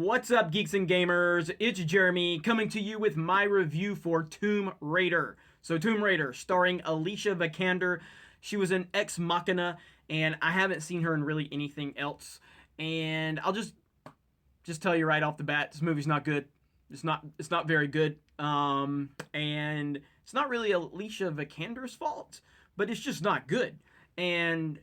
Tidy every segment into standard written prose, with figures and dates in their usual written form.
What's up, geeks and gamers? It's Jeremy coming to you with my review for Tomb Raider. So, Tomb Raider, starring Alicia Vikander. She was in Ex Machina, and I haven't seen her in really anything else. And I'll just tell you right off the bat, this movie's not good. It's not very good. And it's not really Alicia Vikander's fault, but it's just not good. And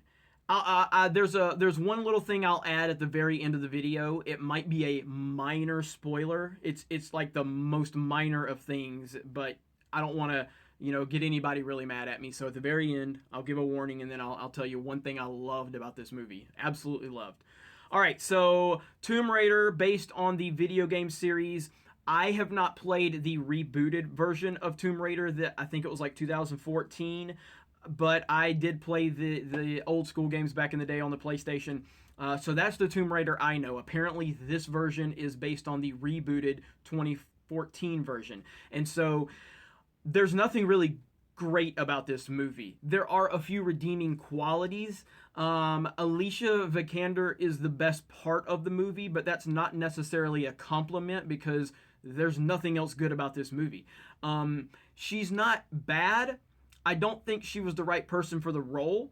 there's one little thing I'll add at the very end of the video. It might be a minor spoiler. It's like the most minor of things, but I don't want to get anybody really mad at me. So at the very end, I'll give a warning, and then I'll tell you one thing I loved about this movie. Absolutely loved. All right, so Tomb Raider, based on the video game series. I have not played the rebooted version of Tomb Raider that I think it was like 2014, but I did play the old school games back in the day on the PlayStation. So that's the Tomb Raider I know. Apparently, this version is based on the rebooted 2014 version. And so there's nothing really great about this movie. There are a few redeeming qualities. Alicia Vikander is the best part of the movie, but that's not necessarily a compliment because there's nothing else good about this movie. She's not bad. I don't think she was the right person for the role.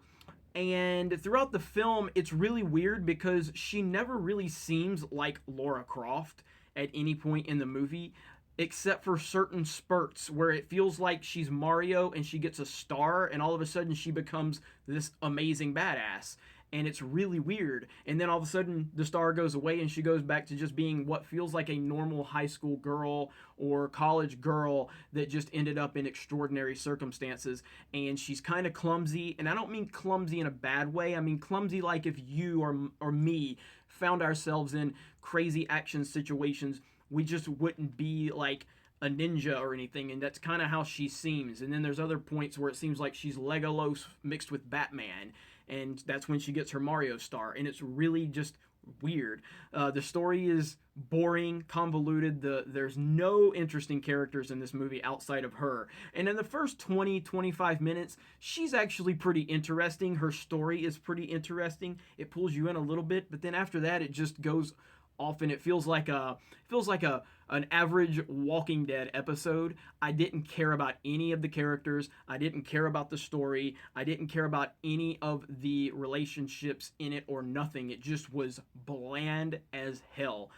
And throughout the film, it's really weird because she never really seems like Lara Croft at any point in the movie, except for certain spurts where it feels like she's Mario and she gets a star and all of a sudden she becomes this amazing badass. And it's really weird. And then all of a sudden the star goes away and she goes back to just being what feels like a normal high school girl or college girl that just ended up in extraordinary circumstances. And she's kind of clumsy. And I don't mean clumsy in a bad way. I mean clumsy like if you or me found ourselves in crazy action situations, we just wouldn't be like a ninja or anything, and that's kind of how she seems. And then there's other points where it seems like she's Legolas mixed with Batman, and that's when she gets her Mario star, and it's really just weird. The story is boring, convoluted. There's no interesting characters in this movie outside of her. And in the first 20-25 minutes, she's actually pretty interesting. Her story is pretty interesting. It pulls you in a little bit, but then after that, it just goes off, and it feels like an average Walking Dead episode. I didn't care about any of the characters. I didn't care about the story. I didn't care about any of the relationships in it or nothing. It just was bland as hell.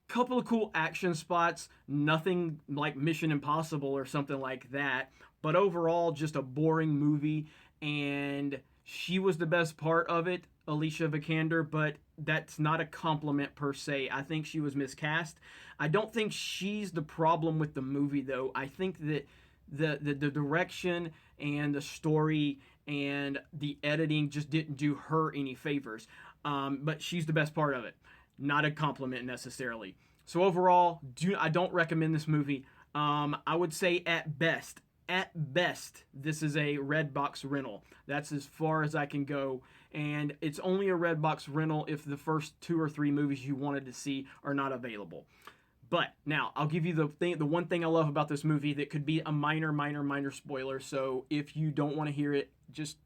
Couple of cool action spots, nothing like Mission Impossible or something like that, but overall just a boring movie, and she was the best part of it, Alicia Vikander, but that's not a compliment per se. I think she was miscast. I don't think she's the problem with the movie, though. I think that the direction and the story and the editing just didn't do her any favors. But she's the best part of it. Not a compliment necessarily. So overall, I don't recommend this movie. I would say at best, this is a Redbox rental. That's as far as I can go. And it's only a Redbox rental if the first 2 or 3 movies you wanted to see are not available. But now, I'll give you the one thing I love about this movie that could be a minor spoiler. So if you don't want to hear it, just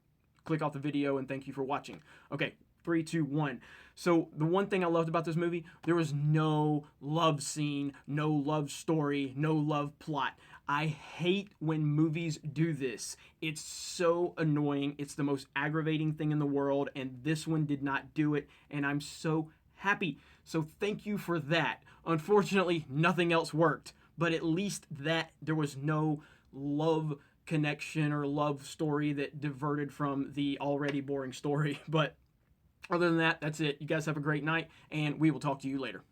click off the video and thank you for watching. Okay, 3, 2, 1. So the one thing I loved about this movie, there was no love scene, no love story, no love plot. I hate when movies do this. It's so annoying. It's the most aggravating thing in the world, and this one did not do it, and I'm so happy. So thank you for that. Unfortunately, nothing else worked, but at least that there was no love connection or love story that diverted from the already boring story. But other than that, that's it. You guys have a great night, and we will talk to you later.